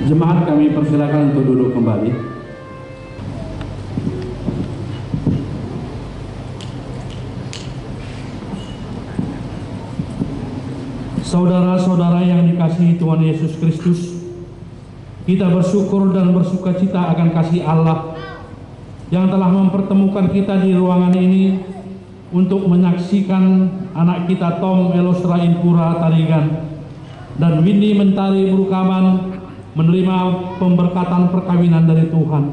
Jemaat kami persilakan untuk duduk kembali. Saudara-saudara yang dikasihi Tuhan Yesus Kristus, kita bersyukur dan bersukacita akan kasih Allah yang telah mempertemukan kita di ruangan ini untuk menyaksikan anak kita Tom Elos Rainpura Tarigan dan Winnie Mentari Brukaman menerima pemberkatan perkawinan dari Tuhan.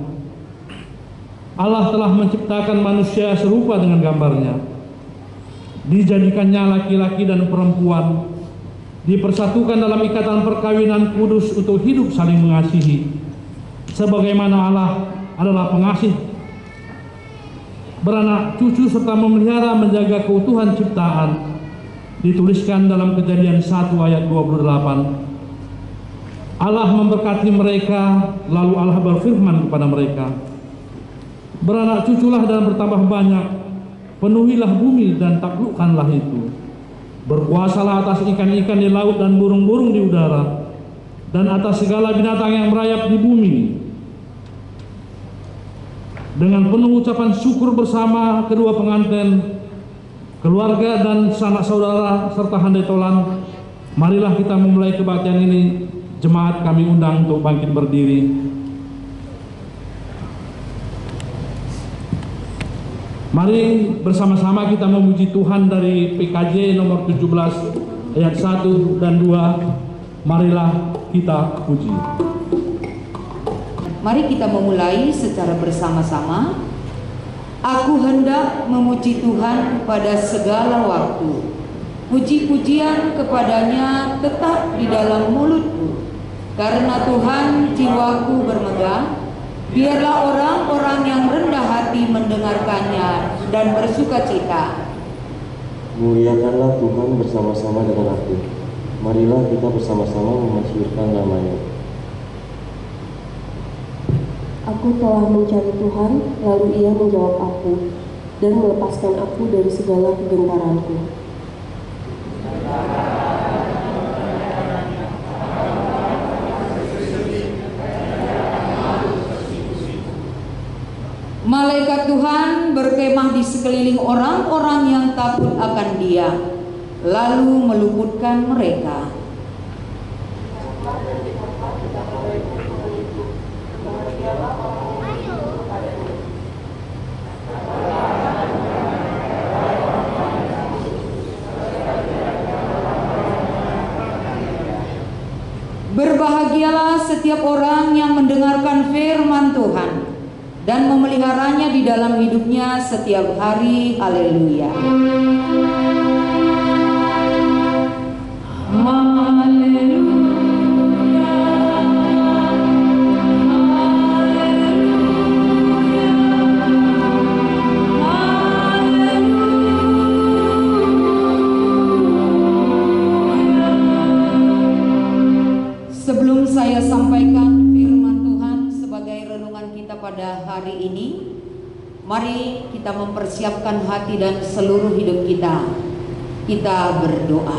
Allah telah menciptakan manusia serupa dengan gambarnya. Dijadikannya laki-laki dan perempuan, dipersatukan dalam ikatan perkawinan kudus untuk hidup saling mengasihi. Sebagaimana Allah adalah pengasih, beranak cucu serta memelihara menjaga keutuhan ciptaan, dituliskan dalam Kejadian 1 ayat 28. Allah memberkati mereka, lalu Allah berfirman kepada mereka, beranak cuculah dan bertambah banyak, penuhilah bumi dan taklukkanlah itu. Berkuasalah atas ikan-ikan di laut dan burung-burung di udara, dan atas segala binatang yang merayap di bumi. Dengan penuh ucapan syukur bersama kedua pengantin, keluarga dan sanak saudara serta handai tolan, marilah kita memulai kebaktian ini. Jemaat kami undang untuk bangkit berdiri. Mari bersama-sama kita memuji Tuhan dari PKJ nomor 17 ayat 1 dan 2. Marilah kita puji. Mari kita memulai secara bersama-sama. Aku hendak memuji Tuhan pada segala waktu. Puji-pujian kepadanya tetap di dalam mulutku. Karena Tuhan jiwaku bermegah. Biarlah orang-orang yang rendah hati mendengarkannya dan bersukacita. Muliakanlah Tuhan bersama-sama dengan aku. Marilah kita bersama-sama memasyurkan namanya. Aku telah mencari Tuhan, lalu Ia menjawab aku dan melepaskan aku dari segala kegentaranku. Malaikat Tuhan berkemah di sekeliling orang-orang yang takut akan Dia, lalu meluputkan mereka. Berbahagialah setiap orang yang mendengarkan firman Tuhan dan memeliharanya di dalam hidupnya setiap hari. Haleluya. Sebelum saya sampaikan firman Tuhan sebagai renungan kita pada hari ini, mari kita mempersiapkan hati dan seluruh hidup kita. Kita berdoa.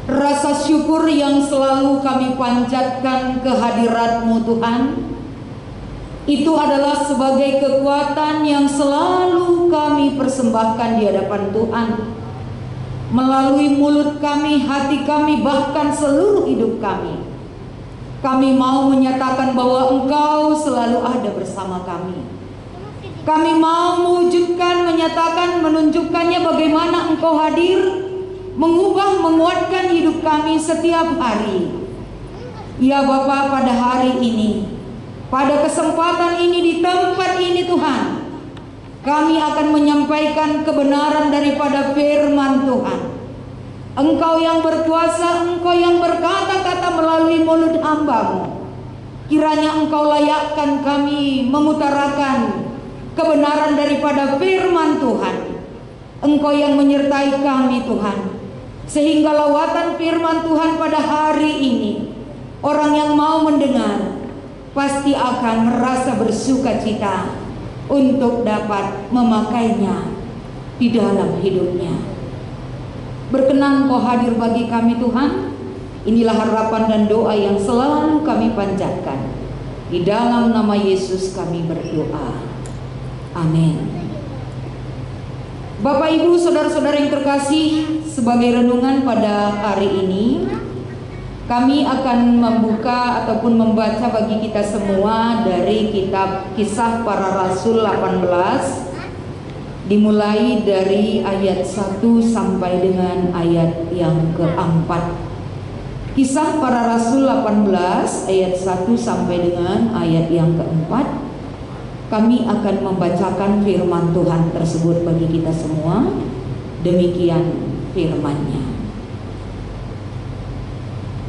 Rasa syukur yang selalu kami panjatkan kehadirat-Mu Tuhan, itu adalah sebagai kekuatan yang selalu kami persembahkan di hadapan Tuhan. Melalui mulut kami, hati kami, bahkan seluruh hidup kami, kami mau menyatakan bahwa Engkau selalu ada bersama kami. Kami mau mewujudkan, menyatakan, menunjukkannya bagaimana Engkau hadir, mengubah, menguatkan hidup kami setiap hari. Ya Bapa, pada hari ini, pada kesempatan ini, di tempat ini Tuhan, kami akan menyampaikan kebenaran daripada firman Tuhan. Engkau yang berkuasa, Engkau yang berkata-kata melalui mulut hamba-Mu. Kiranya Engkau layakkan kami mengutarakan kebenaran daripada firman Tuhan. Engkau yang menyertai kami Tuhan, sehingga lawatan firman Tuhan pada hari ini, orang yang mau mendengar pasti akan merasa bersukacita untuk dapat memakainya di dalam hidupnya. Berkenan Kau hadir bagi kami Tuhan. Inilah harapan dan doa yang selalu kami panjatkan. Di dalam nama Yesus kami berdoa. Amin. Bapak, Ibu, saudara-saudara yang terkasih, sebagai renungan pada hari ini, kami akan membuka ataupun membaca bagi kita semua dari kitab Kisah Para Rasul 18, dimulai dari ayat 1 sampai dengan ayat yang keempat. Kisah Para Rasul 18 ayat 1 sampai dengan ayat yang keempat. Kami akan membacakan firman Tuhan tersebut bagi kita semua. Demikian firman-Nya.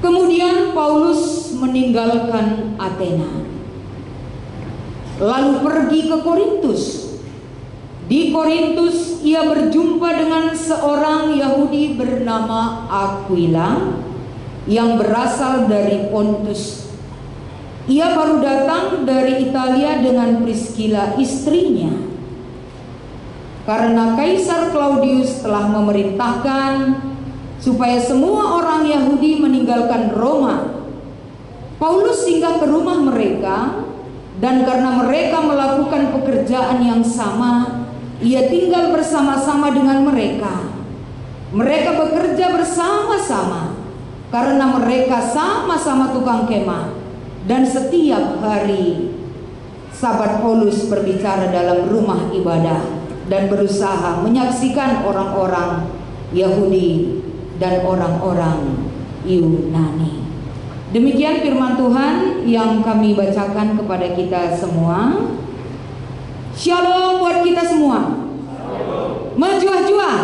Kemudian Paulus meninggalkan Athena, lalu pergi ke Korintus. Di Korintus ia berjumpa dengan seorang Yahudi bernama Aquila yang berasal dari Pontus. Ia baru datang dari Italia dengan Priscilla istrinya. Karena Kaisar Claudius telah memerintahkan supaya semua orang Yahudi meninggalkan Roma, Paulus singgah ke rumah mereka, dan karena mereka melakukan pekerjaan yang sama, ia tinggal bersama-sama dengan mereka. Mereka bekerja bersama-sama karena mereka sama-sama tukang kemah, dan setiap hari sahabat Paulus berbicara dalam rumah ibadah dan berusaha menyaksikan orang-orang Yahudi dan orang-orang Yunani. Demikian firman Tuhan yang kami bacakan kepada kita semua. Shalom buat kita semua. Menjuah-juah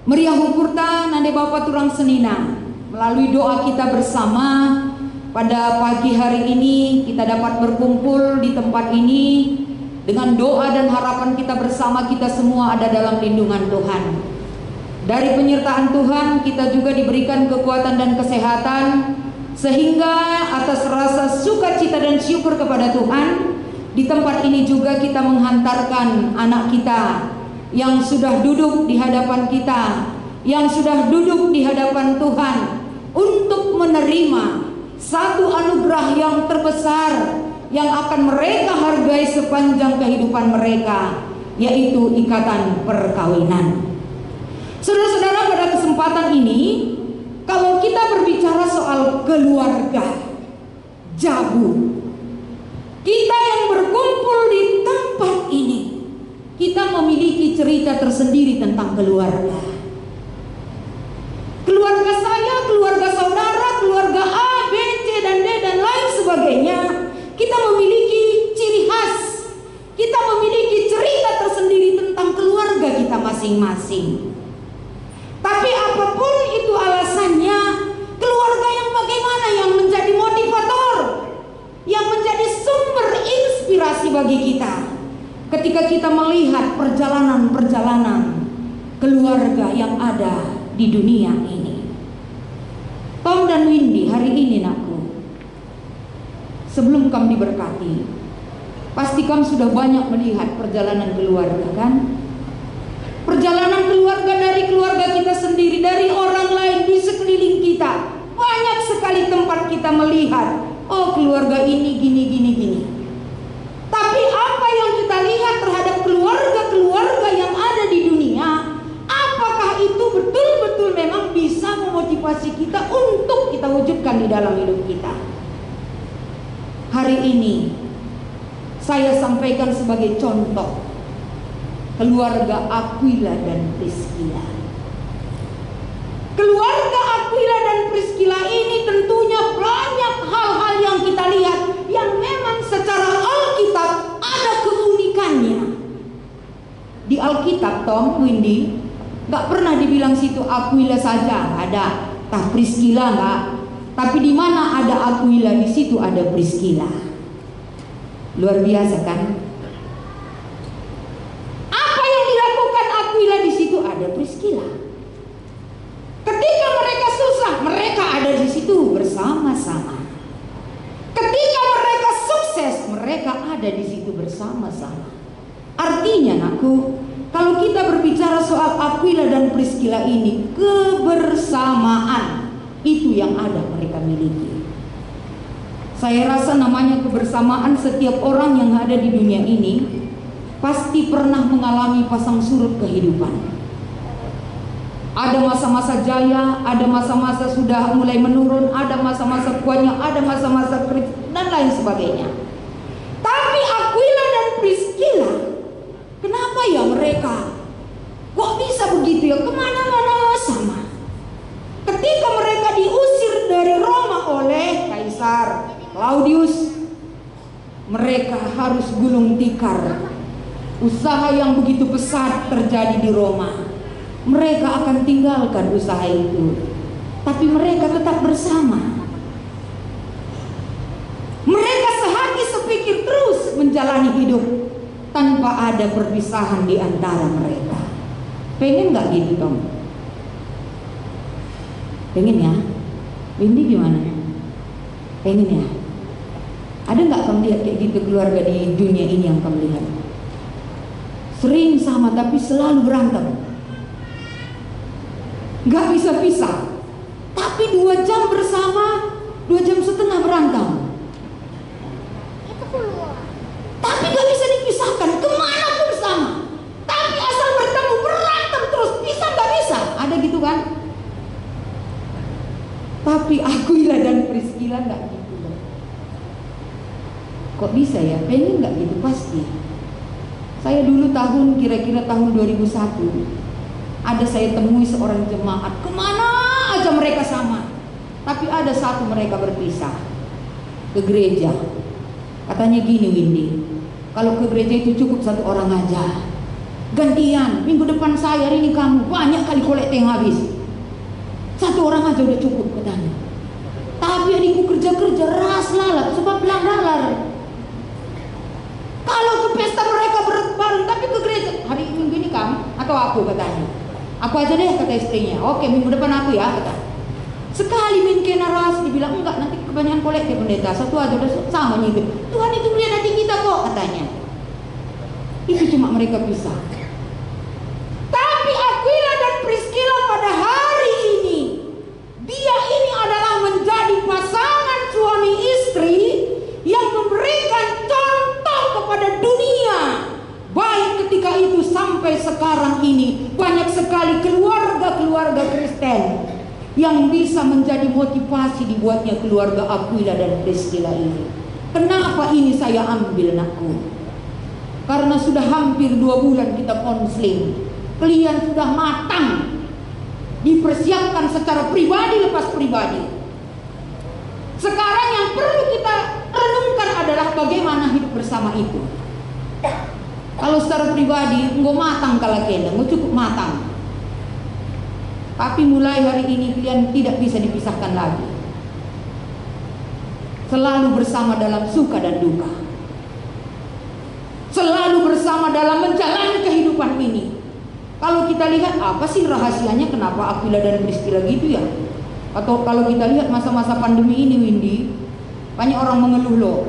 meriah hukurta nande Bapak turang senina. Melalui doa kita bersama pada pagi hari ini, kita dapat berkumpul di tempat ini dengan doa dan harapan kita bersama. Kita semua ada dalam lindungan Tuhan. Dari penyertaan Tuhan kita juga diberikan kekuatan dan kesehatan, sehingga atas rasa sukacita dan syukur kepada Tuhan, di tempat ini juga kita menghantarkan anak kita yang sudah duduk di hadapan kita, yang sudah duduk di hadapan Tuhan, untuk menerima satu anugerah yang terbesar yang akan mereka hargai sepanjang kehidupan mereka, yaitu ikatan perkawinan. Saudara-saudara, pada kesempatan ini, kalau kita berbicara soal keluarga, Jabu, kita yang berkumpul di tempat ini, kita memiliki cerita tersendiri tentang keluarga. Keluarga saya, keluarga saudara, keluarga A, B, C, dan D, dan lain sebagainya. Kita memiliki ciri khas. Kita memiliki cerita tersendiri tentang keluarga kita masing-masing. Tapi apapun itu alasannya, keluarga yang bagaimana yang menjadi motivator, yang menjadi sumber inspirasi bagi kita ketika kita melihat perjalanan-perjalanan keluarga yang ada di dunia ini. Tom dan Windy, hari ini nakku, sebelum kamu diberkati, pasti kamu sudah banyak melihat perjalanan keluarga, kan? Perjalanan keluarga, dari keluarga kita sendiri, dari orang lain di sekeliling kita. Banyak sekali tempat kita melihat, oh keluarga ini gini. Tapi apa yang kita lihat terhadap keluarga-keluarga yang ada di dunia, apakah itu betul-betul memang bisa memotivasi kita untuk kita wujudkan di dalam hidup kita? Hari ini saya sampaikan sebagai contoh keluarga Aquila dan Priscilla. Keluarga Aquila dan Priscilla ini tentunya banyak hal-hal yang kita lihat yang memang secara Alkitab ada keunikannya. Di Alkitab, Tom, Windy, gak pernah dibilang situ Aquila saja ada, tak Priscilla enggak. Tapi di mana ada Aquila, di situ ada Priscilla. Luar biasa kan? Apa yang dilakukan Aquila, di situ ada Priscilla. Ketika mereka susah, mereka ada di situ bersama-sama. Ketika mereka sukses, mereka ada di situ bersama-sama. Artinya, nakku, kalau kita berbicara soal Aquila dan Priscilla ini, kebersamaan Itu yang ada mereka miliki. Saya rasa namanya kebersamaan, setiap orang yang ada di dunia ini pasti pernah mengalami pasang surut kehidupan. Ada masa-masa jaya, ada masa-masa sudah mulai menurun, ada masa-masa kuatnya, ada masa-masa kritis dan lain sebagainya. Tapi Aquila dan Priscilla, kenapa ya mereka kok bisa begitu ya, kemana-mana sama. Ketika mereka diusir dari Roma oleh Kaisar Claudius, mereka harus gulung tikar. Usaha yang begitu pesat terjadi di Roma, mereka akan tinggalkan usaha itu, tapi mereka tetap bersama. Mereka sehati sepikir terus menjalani hidup tanpa ada perpisahan di antara mereka. Pengen gak gitu Tom? Pengen ya? Windy gimana? Pengen ya? Ada gak kamu lihat kayak gitu keluarga di dunia ini yang kamu lihat? Sering sama tapi selalu berantem, gak bisa pisah. Tapi 2 jam bersama, 2 jam setengah berantem. Tapi gak bisa dipisahkan, kemana pun sama. Tapi asal bertemu berantem terus, pisah gak bisa. Ada gitu kan? Tapi Aquila dan Priscilla gak gitu. Kok bisa ya? Pengen gak gitu? Pasti. Saya dulu kira-kira tahun 2001, ada saya temui seorang jemaat, kemana aja mereka sama. Tapi ada satu mereka berpisah, ke gereja. Katanya gini Windy, kalau ke gereja itu cukup 1 orang aja. Gantian, minggu depan saya, hari ini kamu, banyak kali kolekte yang habis. 1 orang aja udah cukup katanya. Tapi adikku kerja-kerja ras lalat, sebab belang lalar. Kalau ke pesta mereka bareng, tapi ke gereja, hari minggu ini kamu atau aku katanya. Aku aja deh kata istrinya. Oke, minggu depan aku ya kata. Sekali main kena ras, dibilang enggak, nanti kebanyakan kolekte pendeta, 1 aja udah sama nih. Tuhan itu melihat hati kita kok katanya. Itu cuma mereka pisah. Tapi Aquila dan Priscilla pada hari ini, dia ini adalah menjadi pasangan suami istri yang memberikan contoh kepada dunia. Baik ketika itu sampai sekarang ini, banyak sekali keluarga-keluarga Kristen yang bisa menjadi motivasi dibuatnya keluarga Aquila dan Priscilla ini. Kenapa ini saya ambil nakku? Karena sudah hampir 2 bulan kita konseling. Klien sudah matang, dipersiapkan secara pribadi lepas pribadi. Sekarang yang perlu kita renungkan adalah bagaimana hidup bersama itu. Kalau secara pribadi nggak matang kalau kena, nggak cukup matang. Tapi mulai hari ini kalian tidak bisa dipisahkan lagi. Selalu bersama dalam suka dan duka. Selalu bersama dalam menjalani kehidupan ini. Kalau kita lihat apa sih rahasianya kenapa Aquila dan Priscilla gitu ya? Atau kalau kita lihat masa-masa pandemi ini Windy, banyak orang mengeluh loh.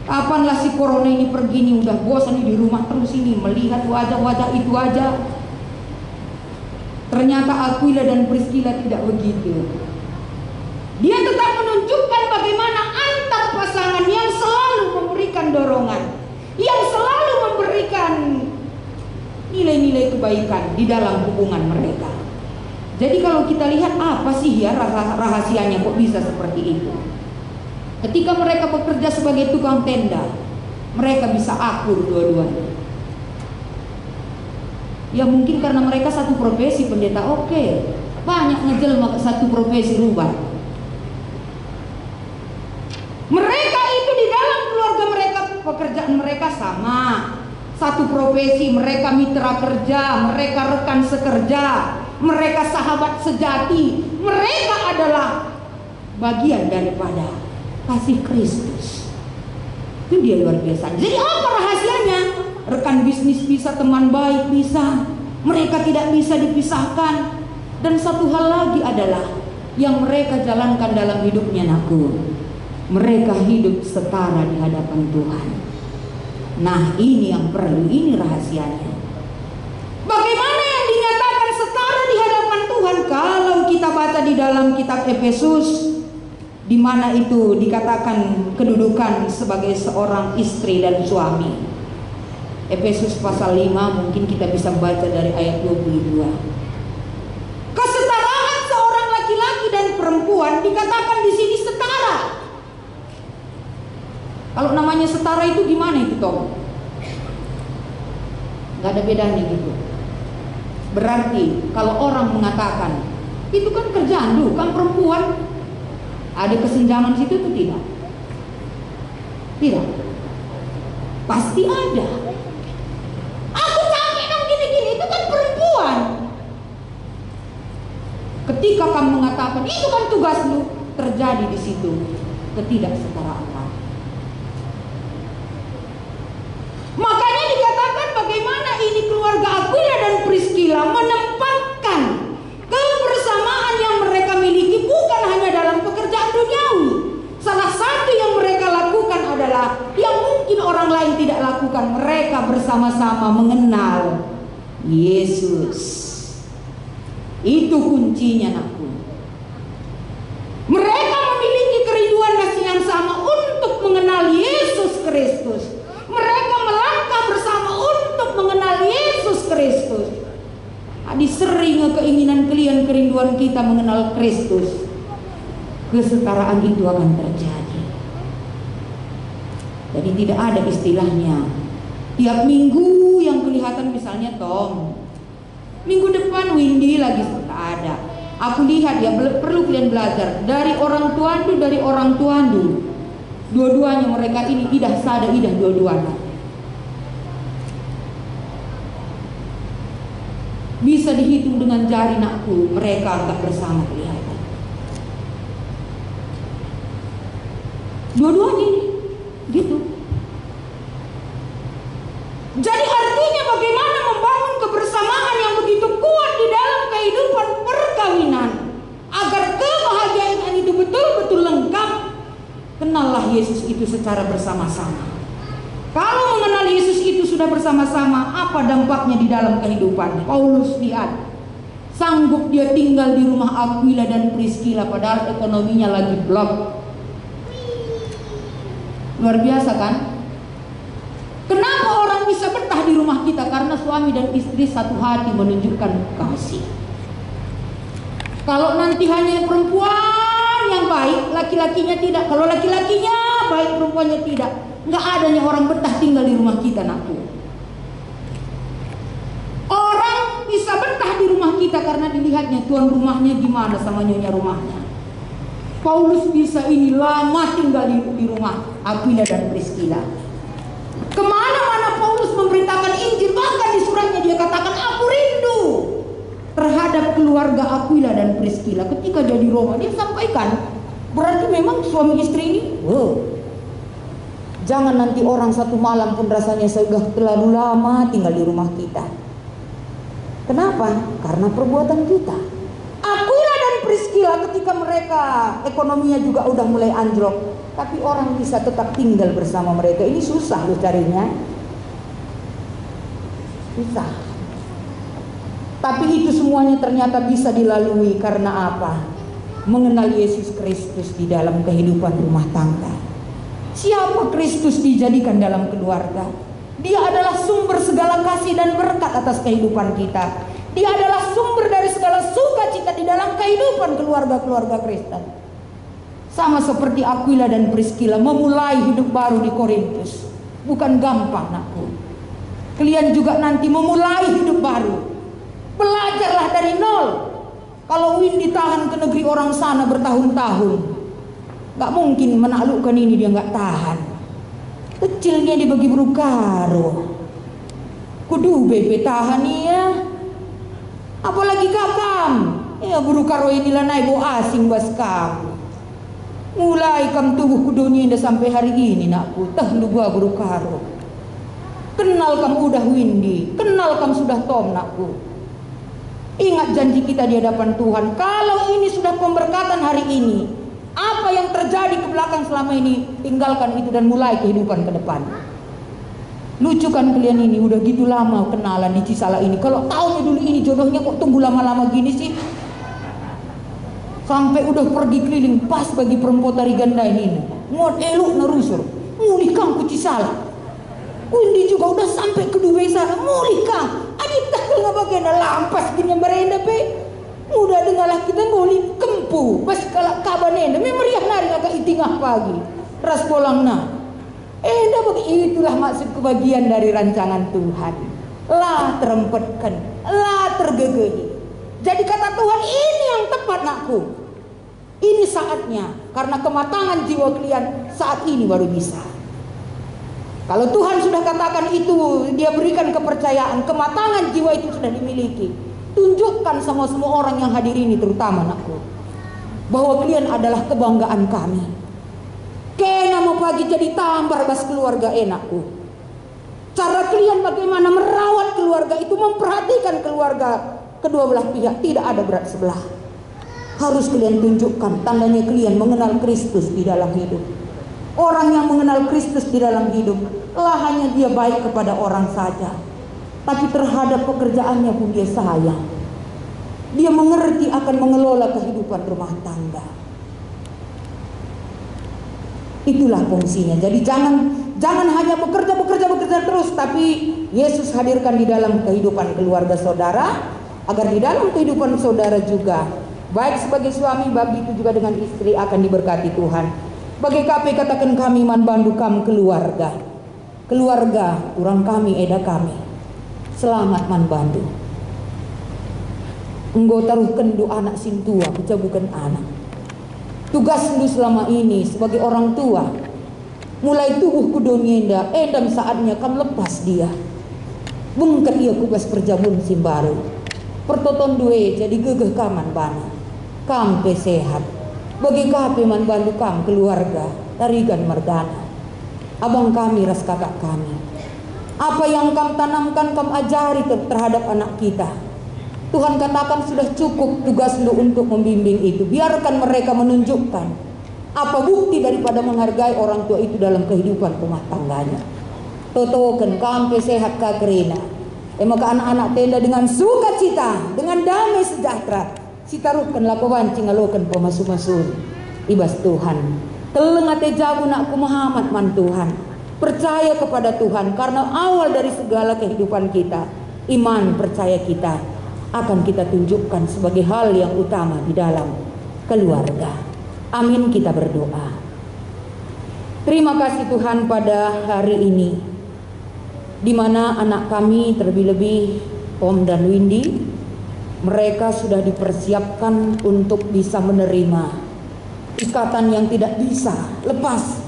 Kapanlah si corona ini pergi nih, udah bosan nih di rumah terus ini melihat wajah-wajah itu aja. Ternyata Aquila dan Priscilla tidak begitu. Dia tetap menunjukkan bagaimana antar pasangan yang selalu memberikan dorongan, yang selalu memberikan nilai-nilai kebaikan di dalam hubungan mereka. Jadi kalau kita lihat apa sih ya rahasianya kok bisa seperti itu? Ketika mereka bekerja sebagai tukang tenda, mereka bisa akur dua-duanya. Ya mungkin karena mereka satu profesi pendeta, oke. Banyak ngejelma ke satu profesi rubah. Mereka itu di dalam keluarga mereka, pekerjaan mereka sama. Satu profesi, mereka mitra kerja, mereka rekan sekerja, mereka sahabat sejati. Mereka adalah bagian daripada kasih Kristus. Itu dia luar biasa. Jadi apa rahasianya? Rekan bisnis bisa, teman baik bisa, mereka tidak bisa dipisahkan. Dan satu hal lagi adalah yang mereka jalankan dalam hidupnya nakku, mereka hidup setara di hadapan Tuhan. Nah ini yang perlu, ini rahasianya. Bagaimana yang dinyatakan setara di hadapan Tuhan? Tuhan, kalau kita baca di dalam kitab Efesus, di mana itu dikatakan kedudukan sebagai seorang istri dan suami. Efesus pasal 5, mungkin kita bisa baca dari ayat 22. Kesetaraan seorang laki-laki dan perempuan dikatakan di sini setara. Kalau namanya setara itu gimana itu, Tom? Gak ada bedanya gitu. Berarti kalau orang mengatakan itu kan kerjaan lu, kan perempuan, ada kesenjangan situ itu tidak? Tidak. Pasti ada. Aku capek dong gini-gini, itu kan perempuan. Ketika kamu mengatakan itu kan tugas lu, terjadi di situ ketidaksetaraan. Makanya dikatakan bagaimana ini keluarga Aquila dan Priscilla menempatkan kebersamaan yang mereka miliki bukan hanya dalam pekerjaan duniawi. Salah satu yang mereka lakukan adalah yang mungkin orang lain tidak lakukan. Mereka bersama-sama mengenal Yesus. Itu kuncinya, anakku. Mereka memiliki kerinduan yang sama untuk mengenal Yesus Kristus. Mereka melangkah bersama untuk mengenal Yesus Kristus. Adi sering keinginan kalian, kerinduan kita mengenal Kristus, kesetaraan itu akan terjadi. Jadi tidak ada istilahnya tiap minggu yang kelihatan, misalnya Tom, minggu depan Windy lagi, tak ada. Aku lihat ya, perlu kalian belajar dari orang tuandu, dari orang tuandu. Dua-duanya mereka ini idah sada idah dua-duanya. Bisa dihitung dengan jari, nakku, mereka enggak bersama kelihatan. Dua-duanya ini gitu. Jadi artinya bagaimana membangun kebersamaan yang begitu kuat di dalam kehidupan perkawinan agar kebahagiaan itu betul-betul lengkap. Kenallah Yesus itu secara bersama-sama. Kalau mengenal Yesus itu sudah bersama-sama, apa dampaknya di dalam kehidupan? Paulus lihat, sanggup dia tinggal di rumah Aquila dan Priscilla padahal ekonominya lagi blok. Luar biasa kan? Kenapa orang bisa betah di rumah kita? Karena suami dan istri satu hati menunjukkan kasih. Kalau nanti hanya perempuan yang baik, laki-lakinya tidak. Kalau laki-lakinya baik, perempuannya tidak, nggak adanya orang betah tinggal di rumah kita, nakku. Orang bisa betah di rumah kita karena dilihatnya tuan rumahnya gimana sama nyonya rumahnya. Paulus bisa ini lama tinggal di rumah Aquila dan Priscilla. Kemana-mana Paulus memberitakan Injil, bahkan di suratnya dia katakan aku rindu terhadap keluarga Aquila dan Priscilla. Ketika dia di Roma, dia sampaikan, berarti memang suami istri ini, jangan nanti orang satu malam pun rasanya sudah terlalu lama tinggal di rumah kita. Kenapa? Karena perbuatan kita. Aquila dan Priscilla ketika mereka ekonominya juga udah mulai anjlok, tapi orang bisa tetap tinggal bersama mereka. Ini susah loh carinya. Susah. Tapi itu semuanya ternyata bisa dilalui karena apa? Mengenal Yesus Kristus di dalam kehidupan rumah tangga. Siapa Kristus dijadikan dalam keluarga? Dia adalah sumber segala kasih dan berkat atas kehidupan kita. Dia adalah sumber dari segala sukacita di dalam kehidupan keluarga-keluarga Kristen. Sama seperti Aquila dan Priscilla memulai hidup baru di Korintus. Bukan gampang, nakku. Kalian juga nanti memulai hidup baru. Belajarlah dari nol. Kalau Windy tahan ke negeri orang sana bertahun-tahun, gak mungkin menaklukkan ini, dia gak tahan. Kecilnya dibagi berukaro, kudu bebe tahan ya. Apalagi kakam, ya berukaro inilah naik bo asing bas kamu. Mulai kam tubuh kudunya indah sampai hari ini, nakku, tah lu gua berukaro. Kenal kam udah Windy, kenal kam sudah Tom, nakku. Ingat janji kita di hadapan Tuhan. Kalau ini sudah pemberkatan hari ini, apa yang terjadi ke belakang selama ini, tinggalkan itu dan mulai kehidupan ke depan. Lucu kan kalian ini, udah gitu lama kenalan di Cisala ini. Kalau taunya dulu ini jodohnya kok tunggu lama-lama gini sih. Sampai udah pergi keliling pas bagi perempuan tari ganda ini. Ngot elok narusur. Muli kang kuci salah. Undi juga udah sampai kedua sana. Muli kang. Adita kalau bagaimana lampas gini merenda pe. Mudah dengarlah kita ngoli kempu. Pas kalau kabanenda. Memeriah nari agak itingah pagi. Ras polang na. Bagi itulah maksud kebagian dari rancangan Tuhan. Lah terempetkan. Lah tergegehi. Jadi kata Tuhan, ini yang tepat nakku. Ini saatnya. Karena kematangan jiwa kalian saat ini baru bisa. Kalau Tuhan sudah katakan itu, Dia berikan kepercayaan, kematangan jiwa itu sudah dimiliki. Tunjukkan sama semua orang yang hadir ini, terutama nakku, bahwa kalian adalah kebanggaan kami. Kena mau pagi jadi tambar bas keluarga enakku. Cara kalian bagaimana merawat keluarga itu, memperhatikan keluarga kedua belah pihak, tidak ada berat sebelah. Harus kalian tunjukkan tandanya kalian mengenal Kristus di dalam hidup. Orang yang mengenal Kristus di dalam hidup, lah hanya dia baik kepada orang saja, tapi terhadap pekerjaannya pun dia sayang. Dia mengerti akan mengelola kehidupan rumah tangga. Itulah fungsinya. Jadi jangan hanya bekerja terus, tapi Yesus hadirkan di dalam kehidupan keluarga saudara, agar di dalam kehidupan saudara juga, baik sebagai suami, begitu juga dengan istri, akan diberkati Tuhan. Bagi KP katakan kami man bandu kam keluarga. Keluarga urang kami eda kami. Selamat man bandu. Enggo taruhkan du anak sin tua, bukan anak. Tugas lu selama ini sebagai orang tua, mulai tubuh kudonyenda, edam saatnya kam lepas dia. Bengket ia kubas perjamun simbaru. Pertoton due jadi gegeh kaman bana. Kampe sehat. Bagi kape man bandu kam keluarga tarigan merdana. Abang kami ras kakak kami. Apa yang kam tanamkan kam ajari terhadap anak kita. Tuhan katakan sudah cukup tugas lu untuk membimbing itu. Biarkan mereka menunjukkan apa bukti daripada menghargai orang tua itu dalam kehidupan rumah tangganya. Totoken kampe sehat kakerina. Maka anak-anak tenda dengan sukacita, dengan damai sejahtera. Sitaruhkanlah pewancing alokan pemasu-masun. Ibas Tuhan. Telengate jabu nakku Muhammad man Tuhan. Percaya kepada Tuhan karena awal dari segala kehidupan kita, iman percaya kita akan kita tunjukkan sebagai hal yang utama di dalam keluarga. Amin, kita berdoa. Terima kasih Tuhan pada hari ini, di mana anak kami terlebih-lebih Om dan Windy, mereka sudah dipersiapkan untuk bisa menerima ikatan yang tidak bisa lepas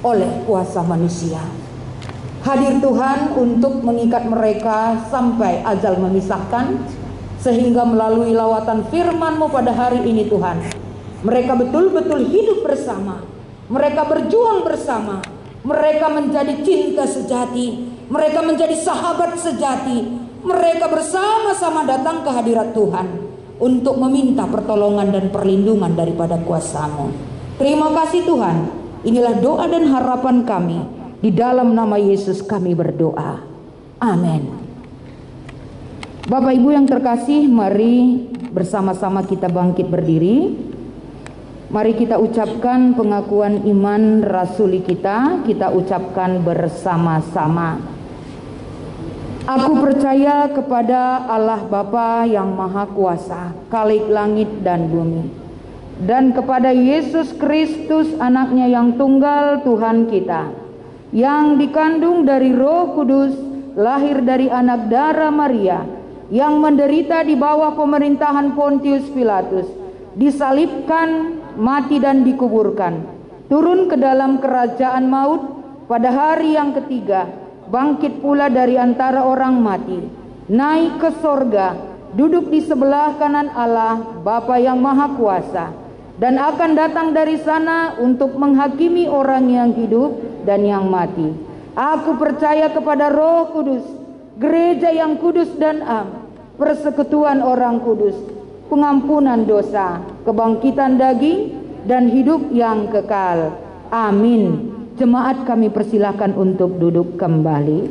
oleh kuasa manusia. Hadir Tuhan untuk mengikat mereka sampai ajal memisahkan, sehingga melalui lawatan firman-Mu pada hari ini Tuhan, mereka betul-betul hidup bersama, mereka berjuang bersama, mereka menjadi cinta sejati, mereka menjadi sahabat sejati. Mereka bersama-sama datang ke hadirat Tuhan untuk meminta pertolongan dan perlindungan daripada kuasa-Mu. Terima kasih Tuhan. Inilah doa dan harapan kami. Di dalam nama Yesus kami berdoa. Amin. Bapak Ibu yang terkasih, mari bersama-sama kita bangkit berdiri. Mari kita ucapkan pengakuan iman rasuli kita. Kita ucapkan bersama-sama. Aku percaya kepada Allah Bapa yang Maha Kuasa, Khalik langit dan bumi, dan kepada Yesus Kristus anaknya yang tunggal Tuhan kita, yang dikandung dari Roh Kudus, lahir dari anak darah Maria, yang menderita di bawah pemerintahan Pontius Pilatus, disalibkan, mati dan dikuburkan, turun ke dalam kerajaan maut, pada hari yang ketiga bangkit pula dari antara orang mati, naik ke sorga, duduk di sebelah kanan Allah Bapa yang Maha Kuasa, dan akan datang dari sana untuk menghakimi orang yang hidup dan yang mati. Aku percaya kepada Roh Kudus, gereja yang kudus dan am, persekutuan orang kudus, pengampunan dosa, kebangkitan daging, dan hidup yang kekal. Amin. Jemaat kami persilakan untuk duduk kembali.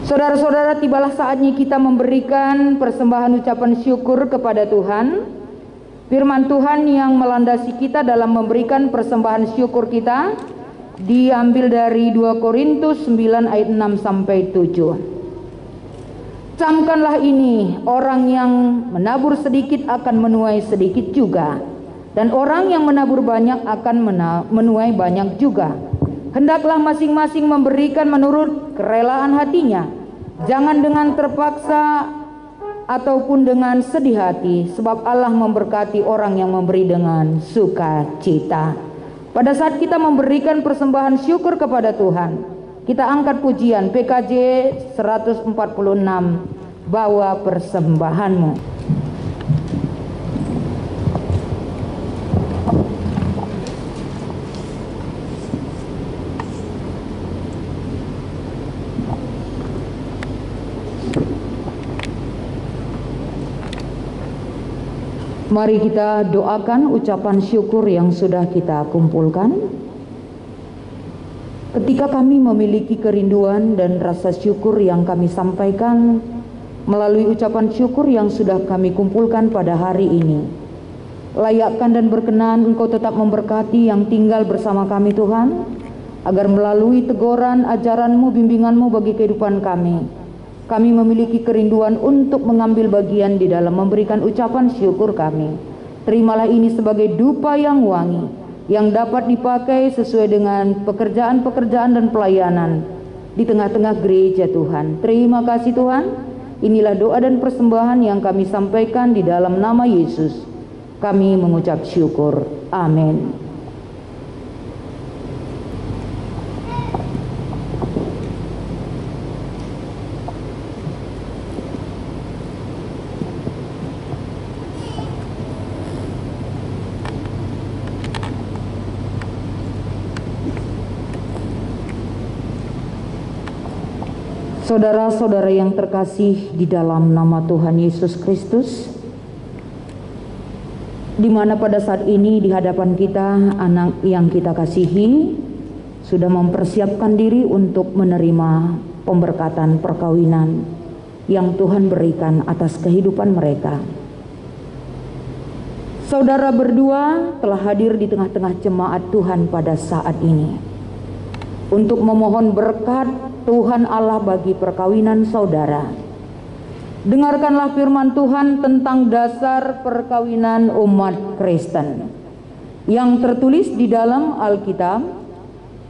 Saudara-saudara, tibalah saatnya kita memberikan persembahan ucapan syukur kepada Tuhan. Firman Tuhan yang melandasi kita dalam memberikan persembahan syukur kita diambil dari 2 Korintus 9 ayat 6 sampai 7. Camkanlah ini, orang yang menabur sedikit akan menuai sedikit juga, dan orang yang menabur banyak akan menuai banyak juga. Hendaklah masing-masing memberikan menurut kerelaan hatinya, jangan dengan terpaksa ataupun dengan sedih hati, sebab Allah memberkati orang yang memberi dengan sukacita. Pada saat kita memberikan persembahan syukur kepada Tuhan, kita angkat pujian PKJ 146, bawa persembahanmu. Mari kita doakan ucapan syukur yang sudah kita kumpulkan. Ketika kami memiliki kerinduan dan rasa syukur yang kami sampaikan melalui ucapan syukur yang sudah kami kumpulkan pada hari ini, layakkan dan berkenan Engkau tetap memberkati yang tinggal bersama kami Tuhan, agar melalui teguran, ajaran-Mu, bimbingan-Mu bagi kehidupan kami memiliki kerinduan untuk mengambil bagian di dalam memberikan ucapan syukur kami. Terimalah ini sebagai dupa yang wangi, yang dapat dipakai sesuai dengan pekerjaan-pekerjaan dan pelayanan di tengah-tengah gereja Tuhan. Terima kasih Tuhan. Inilah doa dan persembahan yang kami sampaikan di dalam nama Yesus. Kami mengucap syukur. Amin. Saudara-saudara yang terkasih di dalam nama Tuhan Yesus Kristus, di mana pada saat ini di hadapan kita anak yang kita kasihi sudah mempersiapkan diri untuk menerima pemberkatan perkawinan yang Tuhan berikan atas kehidupan mereka. Saudara berdua telah hadir di tengah-tengah jemaat Tuhan pada saat ini untuk memohon berkat Tuhan Allah bagi perkawinan saudara. Dengarkanlah firman Tuhan tentang dasar perkawinan umat Kristen yang tertulis di dalam Alkitab.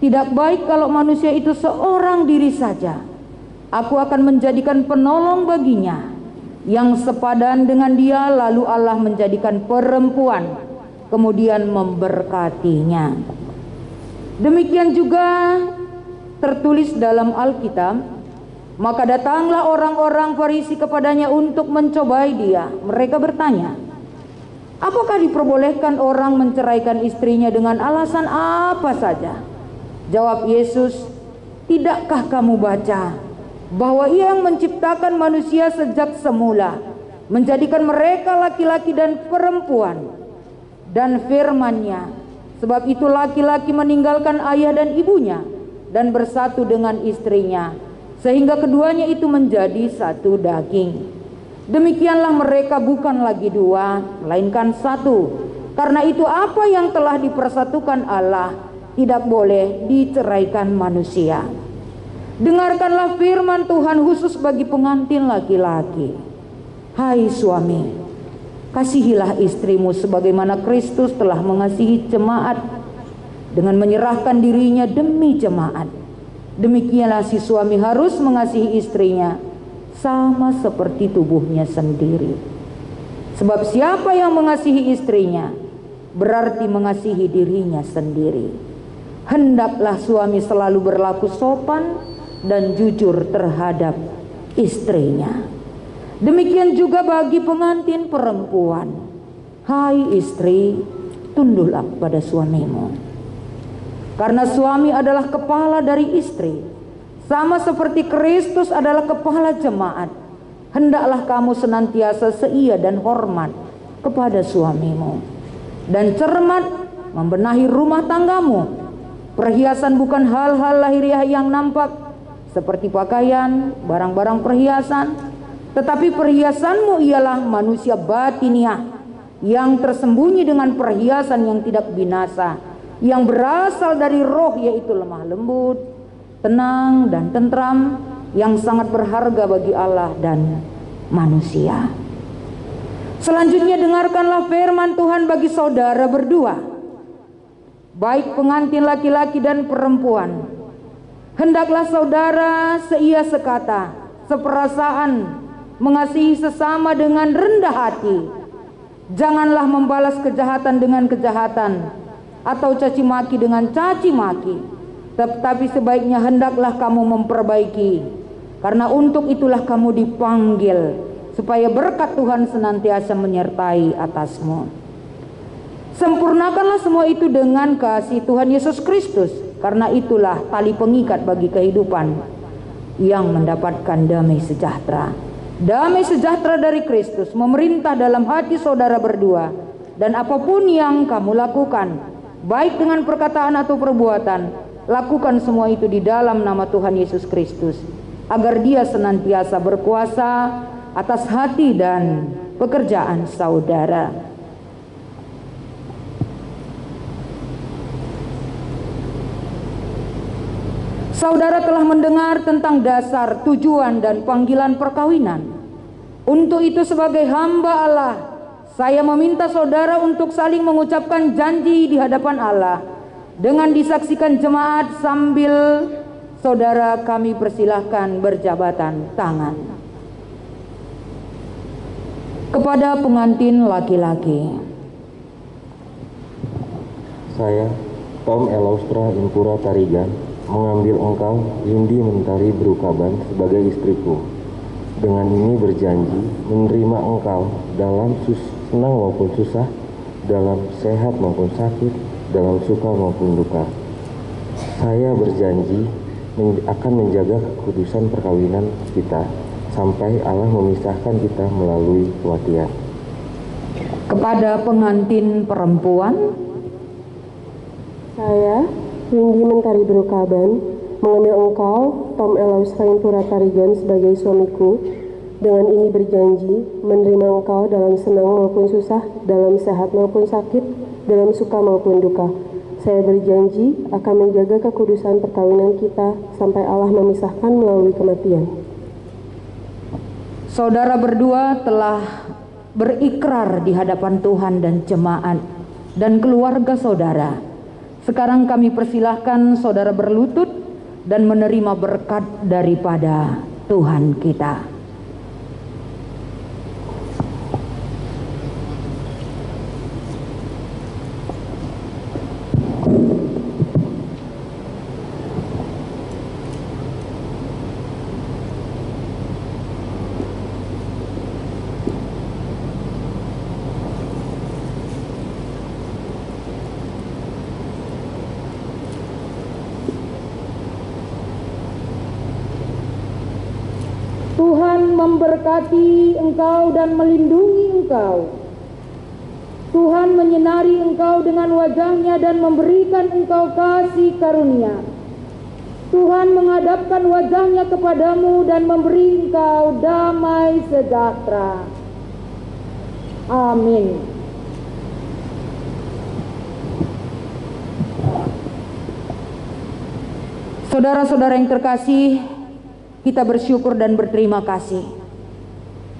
Tidak baik kalau manusia itu seorang diri saja. Aku akan menjadikan penolong baginya yang sepadan dengan dia. Lalu Allah menjadikan perempuan, kemudian memberkatinya. Demikian juga tertulis dalam Alkitab, maka datanglah orang-orang Farisi kepadanya untuk mencobai dia. Mereka bertanya, apakah diperbolehkan orang menceraikan istrinya dengan alasan apa saja? Jawab Yesus, tidakkah kamu baca bahwa Ia yang menciptakan manusia sejak semula, menjadikan mereka laki-laki dan perempuan, dan firman-Nya, sebab itu laki-laki meninggalkan ayah dan ibunya dan bersatu dengan istrinya, sehingga keduanya itu menjadi satu daging. Demikianlah mereka bukan lagi dua, melainkan satu. Karena itu apa yang telah dipersatukan Allah tidak boleh diceraikan manusia. Dengarkanlah firman Tuhan khusus bagi pengantin laki-laki. Hai suami, kasihilah istrimu sebagaimana Kristus telah mengasihi jemaat dengan menyerahkan dirinya demi jemaat. Demikianlah si suami harus mengasihi istrinya sama seperti tubuhnya sendiri. Sebab siapa yang mengasihi istrinya berarti mengasihi dirinya sendiri. Hendaklah suami selalu berlaku sopan dan jujur terhadap istrinya. Demikian juga bagi pengantin perempuan. Hai istri, tunduklah pada suamimu. Karena suami adalah kepala dari istri, sama seperti Kristus adalah kepala jemaat. Hendaklah kamu senantiasa seia dan hormat kepada suamimu, dan cermat membenahi rumah tanggamu. Perhiasan bukan hal-hal lahiriah yang nampak, seperti pakaian, barang-barang perhiasan, tetapi perhiasanmu ialah manusia batiniah yang tersembunyi dengan perhiasan yang tidak binasa, yang berasal dari roh, yaitu lemah lembut, tenang dan tentram, yang sangat berharga bagi Allah dan manusia. Selanjutnya dengarkanlah firman Tuhan bagi saudara berdua, baik pengantin laki-laki dan perempuan. Hendaklah saudara seia sekata, seperasaan, mengasihi sesama dengan rendah hati. Janganlah membalas kejahatan dengan kejahatan, atau caci maki dengan caci maki, tetapi sebaiknya hendaklah kamu memperbaiki, karena untuk itulah kamu dipanggil, supaya berkat Tuhan senantiasa menyertai atasmu. Sempurnakanlah semua itu dengan kasih Tuhan Yesus Kristus, karena itulah tali pengikat bagi kehidupan yang mendapatkan damai sejahtera. Damai sejahtera dari Kristus memerintah dalam hati saudara berdua, dan apapun yang kamu lakukan, baik dengan perkataan atau perbuatan, lakukan semua itu di dalam nama Tuhan Yesus Kristus, agar Dia senantiasa berkuasa atas hati dan pekerjaan saudara. Saudara telah mendengar tentang dasar, tujuan, dan panggilan perkawinan. Untuk itu sebagai hamba Allah, saya meminta saudara untuk saling mengucapkan janji di hadapan Allah dengan disaksikan jemaat, sambil saudara kami persilahkan berjabatan tangan. Kepada pengantin laki-laki, Saya, Tom Elaustra Impura Tarigan, mengambil engkau, Windy Mentari Berukaban, sebagai istriku. Dengan ini berjanji menerima engkau dalam senang maupun susah, dalam sehat maupun sakit, dalam suka maupun duka. Saya berjanji akan menjaga kekudusan perkawinan kita sampai Allah memisahkan kita melalui kematian. kepada pengantin perempuan, Saya, Windy Mentari Berukaban, mengambil engkau, Tom Elaustra Impura Tarigan, sebagai suamiku. Dengan ini berjanji menerima engkau dalam senang maupun susah, dalam sehat maupun sakit, dalam suka maupun duka. Saya berjanji akan menjaga kekudusan perkawinan kita sampai Allah memisahkan melalui kematian. saudara berdua telah berikrar di hadapan Tuhan dan jemaat dan keluarga saudara. Sekarang kami persilahkan saudara berlutut dan menerima berkat daripada Tuhan kita. Tuhan memberkati engkau dan melindungi engkau. Tuhan menyinari engkau dengan wajah-Nya dan memberikan engkau kasih karunia. Tuhan menghadapkan wajah-Nya kepadamu dan memberi engkau damai sejahtera. Amin. Saudara-saudara yang terkasih, kita bersyukur dan berterima kasih,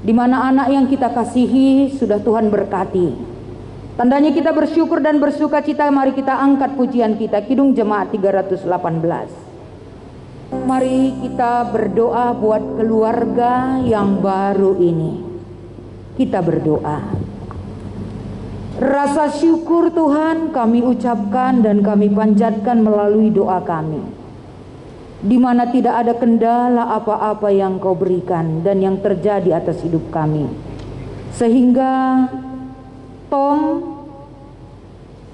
di mana anak yang kita kasihi sudah Tuhan berkati. Tandanya kita bersyukur dan bersuka cita. Mari kita angkat pujian kita, Kidung Jemaat 318. Mari kita berdoa buat keluarga yang baru ini. Kita berdoa. Rasa syukur Tuhan kami ucapkan dan kami panjatkan melalui doa kami, di mana tidak ada kendala apa-apa yang Kau berikan dan yang terjadi atas hidup kami, sehingga Tom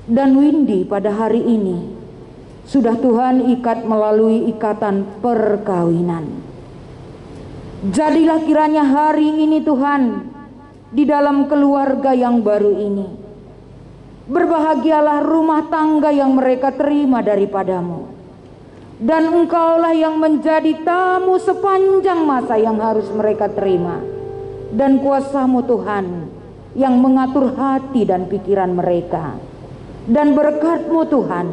dan Windy pada hari ini sudah Tuhan ikat melalui ikatan perkawinan. Jadilah kiranya hari ini Tuhan, di dalam keluarga yang baru ini, berbahagialah rumah tangga yang mereka terima daripadamu. dan Engkaulah yang menjadi tamu sepanjang masa yang harus mereka terima, dan kuasa-Mu Tuhan yang mengatur hati dan pikiran mereka, dan berkat-Mu Tuhan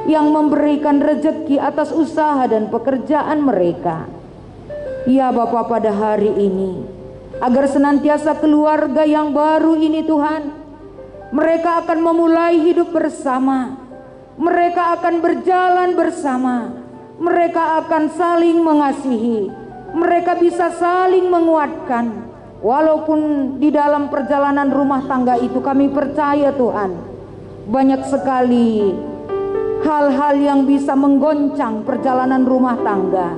yang memberikan rezeki atas usaha dan pekerjaan mereka. Ya Bapa, pada hari ini agar senantiasa keluarga yang baru ini Tuhan, mereka akan memulai hidup bersama, mereka akan berjalan bersama, mereka akan saling mengasihi, mereka bisa saling menguatkan. Walaupun di dalam perjalanan rumah tangga itu kami percaya Tuhan, banyak sekali hal-hal yang bisa menggoncang perjalanan rumah tangga.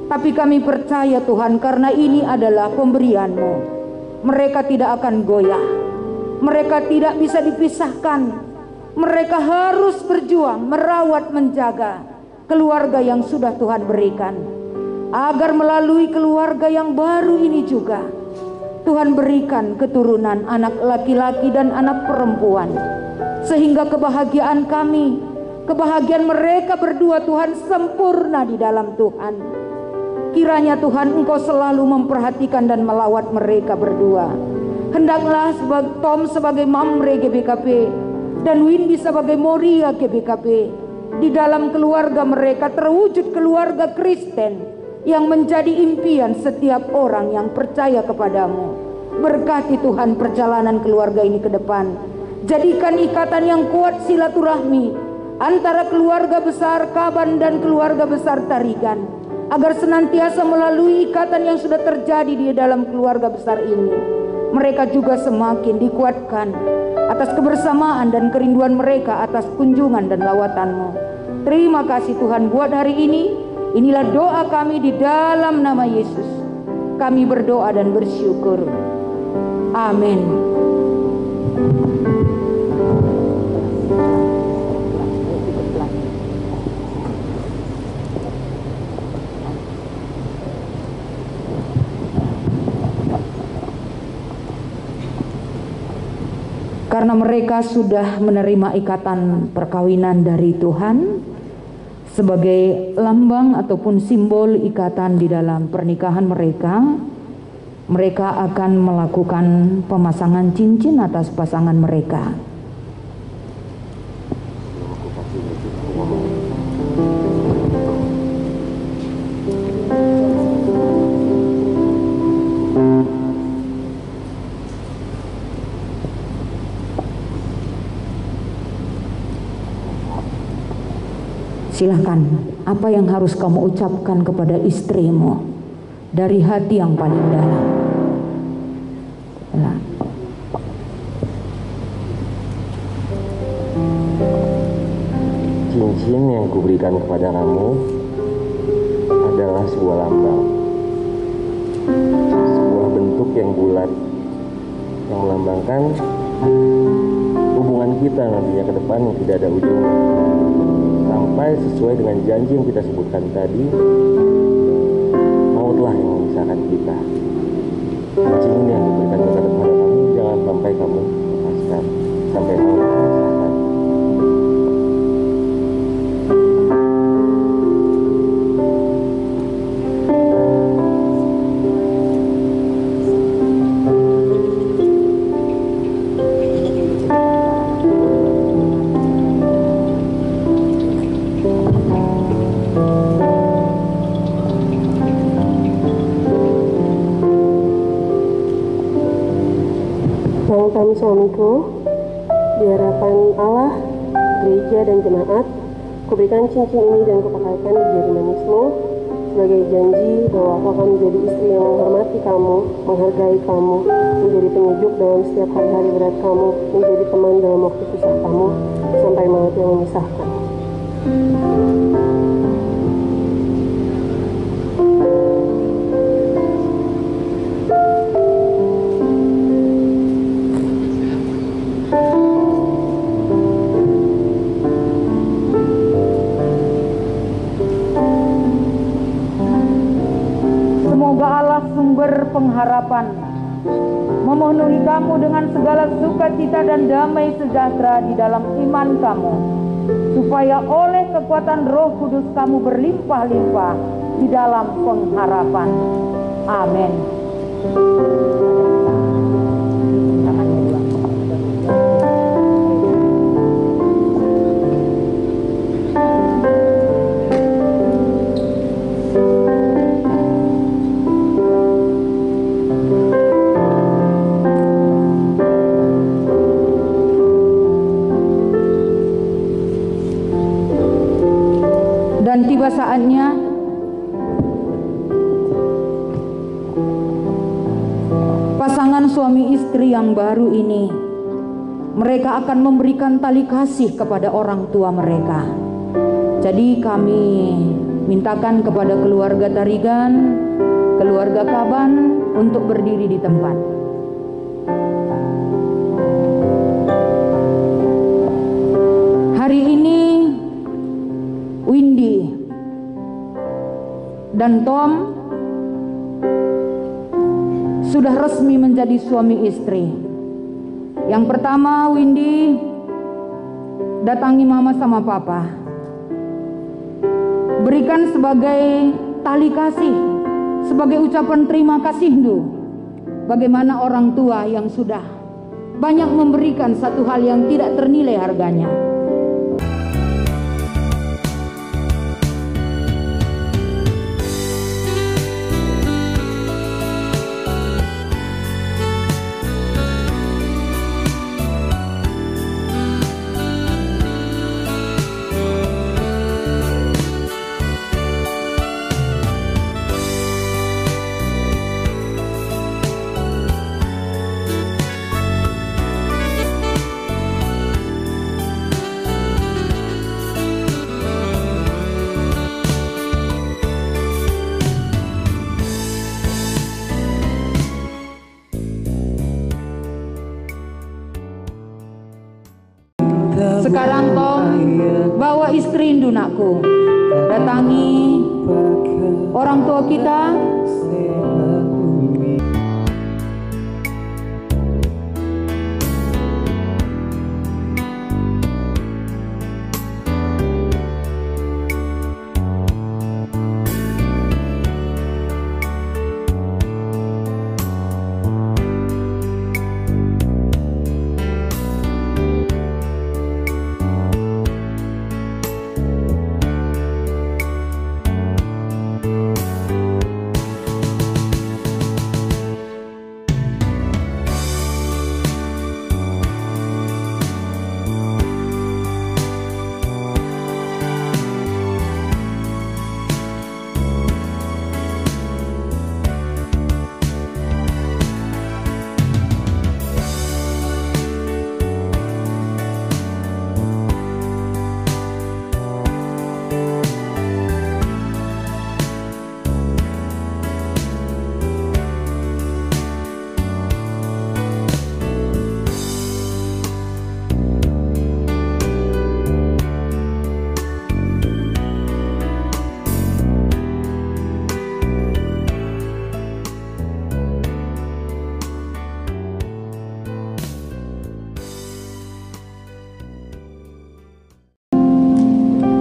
Tapi kami percaya Tuhan, karena ini adalah pemberian-Mu, mereka tidak akan goyah, mereka tidak bisa dipisahkan. Mereka harus berjuang merawat menjaga keluarga yang sudah Tuhan berikan, agar melalui keluarga yang baru ini juga Tuhan berikan keturunan anak laki-laki dan anak perempuan, sehingga kebahagiaan kami, kebahagiaan mereka berdua Tuhan sempurna di dalam Tuhan. Kiranya Tuhan Engkau selalu memperhatikan dan melawat mereka berdua. Hendaklah Tom sebagai Mamre GBKP dan Windy sebagai Moria GBKP, di dalam keluarga mereka terwujud keluarga Kristen yang menjadi impian setiap orang yang percaya kepadamu. Berkati Tuhan perjalanan keluarga ini ke depan. Jadikan ikatan yang kuat silaturahmi antara keluarga besar Kaban dan keluarga besar Tarigan, agar senantiasa melalui ikatan yang sudah terjadi di dalam keluarga besar ini, mereka juga semakin dikuatkan atas kebersamaan dan kerinduan mereka atas kunjungan dan lawatan-Mu. Terima kasih Tuhan buat hari ini. Inilah doa kami di dalam nama Yesus. Kami berdoa dan bersyukur. Amin. Karena mereka sudah menerima ikatan perkawinan dari Tuhan sebagai lambang ataupun simbol ikatan di dalam pernikahan mereka, mereka akan melakukan pemasangan cincin atas pasangan mereka. Silahkan, apa yang harus kamu ucapkan kepada istrimu dari hati yang paling dalam. Nah. Cincin yang kuberikan kepada kamu adalah sebuah lambang, sebuah bentuk yang bulat yang melambangkan hubungan kita nantinya ke depan yang tidak ada ujungnya, sampai sesuai dengan janji yang kita sebutkan tadi, mautlah yang memisahkan kita. Cincin ini yang diberikan kepada kamu, jangan sampai kamu lepaskan sampai maut memisahkan. Kami suamiku, di hadapan Allah, gereja dan jemaat, kuberikan cincin ini dan kupakaikan di jari manismu sebagai janji bahwa aku akan menjadi istri yang menghormati kamu, menghargai kamu, menjadi penyejuk dalam setiap hari-hari berat kamu, menjadi teman dalam waktu susah kamu, sampai maut yang memisahkan. Pengharapan memenuhi kamu dengan segala sukacita dan damai sejahtera di dalam iman kamu, supaya oleh kekuatan Roh Kudus kamu berlimpah-limpah di dalam pengharapan. Amin. Dan tiba saatnya pasangan suami istri yang baru ini, mereka akan memberikan tali kasih kepada orang tua mereka. Jadi kami mintakan kepada keluarga Tarigan, keluarga Kaban untuk berdiri di tempat. Hari ini Windy dan Tom sudah resmi menjadi suami istri. Yang pertama, Windy datangi mama sama papa, berikan sebagai tali kasih, sebagai ucapan terima kasih bagaimana orang tua yang sudah banyak memberikan satu hal yang tidak ternilai harganya. Sekarang Tom, bawa istri indunakku, datangi orang tua kita.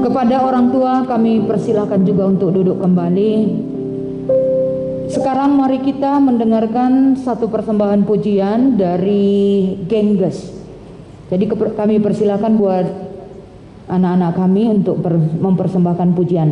Kepada orang tua kami persilahkan juga untuk duduk kembali. Sekarang mari kita mendengarkan satu persembahan pujian dari Gengges. Jadi kami persilahkan buat anak-anak kami untuk mempersembahkan pujian.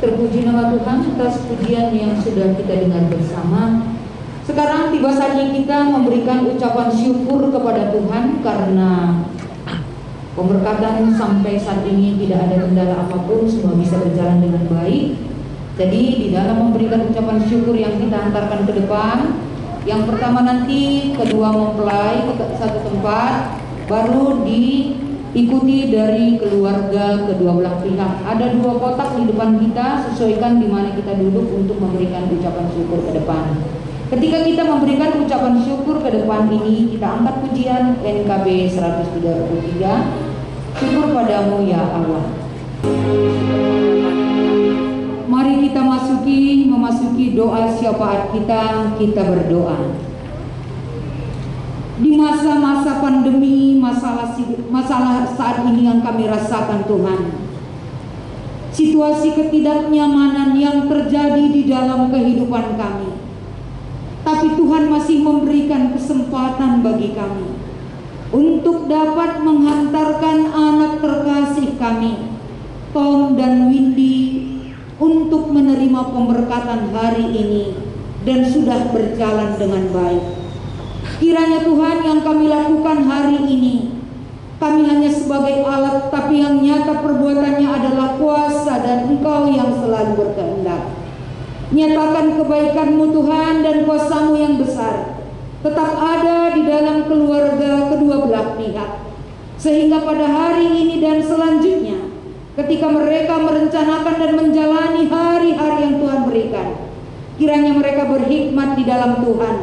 Terpuji nama Tuhan atas pujian yang sudah kita dengar bersama. Sekarang tiba saatnya kita memberikan ucapan syukur kepada Tuhan karena pemberkatan sampai saat ini tidak ada kendala apapun, semua bisa berjalan dengan baik. Jadi di dalam memberikan ucapan syukur yang kita hantarkan ke depan, yang pertama nanti kedua mempelai ke satu tempat, baru di ikuti dari keluarga kedua belah pihak. Ada 2 kotak di depan kita, sesuaikan di mana kita duduk untuk memberikan ucapan syukur ke depan. Ketika kita memberikan ucapan syukur ke depan ini, kita angkat pujian NKB 133, syukur padamu ya Allah. Mari kita memasuki doa syafaat kita berdoa. Di masa-masa pandemi, masalah saat ini yang kami rasakan Tuhan, situasi ketidaknyamanan yang terjadi di dalam kehidupan kami, tapi Tuhan masih memberikan kesempatan bagi kami untuk dapat menghantarkan anak terkasih kami, Tom dan Windy, untuk menerima pemberkatan hari ini dan sudah berjalan dengan baik. Kiranya Tuhan, yang kami lakukan hari ini, kami hanya sebagai alat, tapi yang nyata perbuatannya adalah kuasa dan Engkau yang selalu berkehendak. Nyatakan kebaikan-Mu Tuhan dan kuasa-Mu yang besar tetap ada di dalam keluarga kedua belah pihak, sehingga pada hari ini dan selanjutnya, ketika mereka merencanakan dan menjalani hari-hari yang Tuhan berikan, kiranya mereka berhikmat di dalam Tuhan,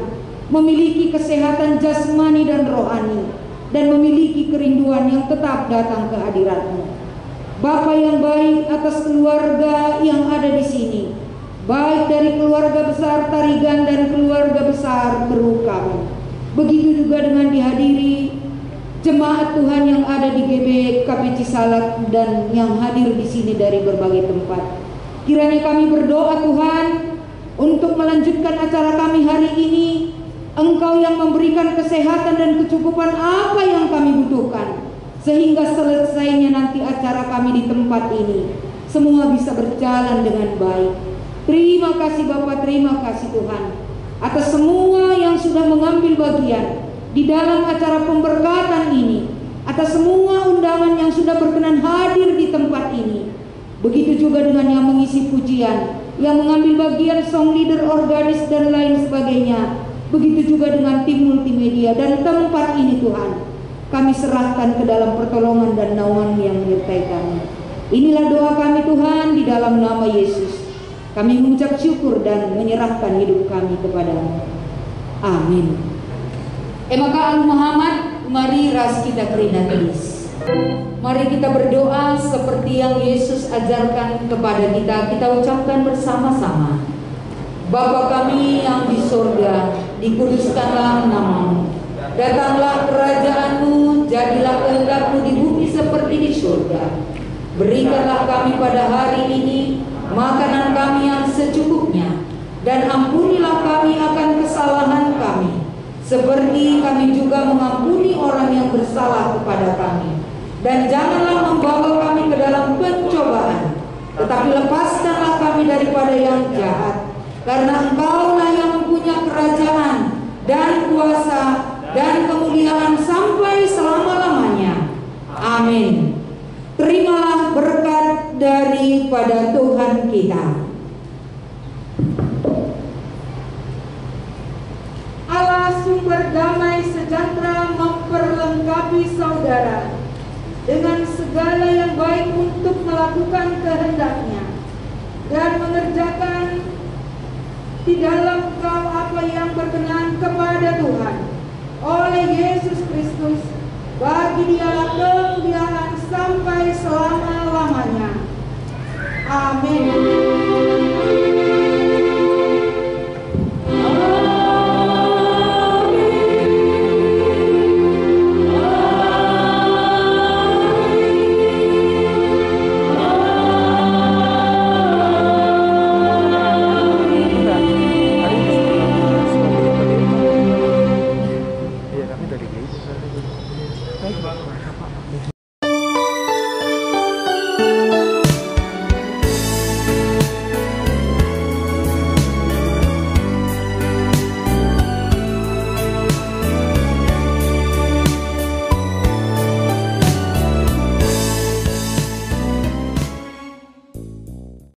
memiliki kesehatan jasmani dan rohani, dan memiliki kerinduan yang tetap datang ke hadirat-Mu. Bapa yang baik atas keluarga yang ada di sini, baik dari keluarga besar Tarigan dan keluarga besar Berukaban. Begitu juga dengan dihadiri jemaat Tuhan yang ada di GBKP Cisalak dan yang hadir di sini dari berbagai tempat. Kiranya kami berdoa Tuhan untuk melanjutkan acara kami hari ini. Engkau yang memberikan kesehatan dan kecukupan apa yang kami butuhkan, sehingga selesainya nanti acara kami di tempat ini semua bisa berjalan dengan baik. Terima kasih Bapa, terima kasih Tuhan atas semua yang sudah mengambil bagian di dalam acara pemberkatan ini, atas semua undangan yang sudah berkenan hadir di tempat ini. Begitu juga dengan yang mengisi pujian, yang mengambil bagian song leader, organis dan lain sebagainya. Begitu juga dengan tim multimedia dan tempat ini Tuhan, kami serahkan ke dalam pertolongan dan naungan yang menyertai kami. Inilah doa kami Tuhan, di dalam nama Yesus. Kami mengucap syukur dan menyerahkan hidup kami kepadamu. Amin. Maka Al Muhammad, mari ras kita kerinatis. Mari kita berdoa seperti yang Yesus ajarkan kepada kita. Kita ucapkan bersama-sama. Bapa kami yang di sorga, dikuduskanlah namamu. Datanglah kerajaan-Mu, jadilah kehendak-Mu di bumi seperti di surga. Berikanlah kami pada hari ini makanan kami yang secukupnya, dan ampunilah kami akan kesalahan kami, seperti kami juga mengampuni orang yang bersalah kepada kami. Dan janganlah membawa kami ke dalam pencobaan, tetapi lepaskanlah kami daripada yang jahat. Karena Engkaulah yang mempunyai kerajaan dan kuasa dan kemuliaan sampai selama-lamanya. Amin. Terimalah berkat daripada Tuhan kita. Allah sumber damai sejahtera memperlengkapi saudara dengan segala yang baik untuk melakukan kehendak-Nya dan mengerjakan di dalam kau apa yang berkenan kepada Tuhan oleh Yesus Kristus. Bagi Dialah kemuliaan sampai selama-lamanya. Amin.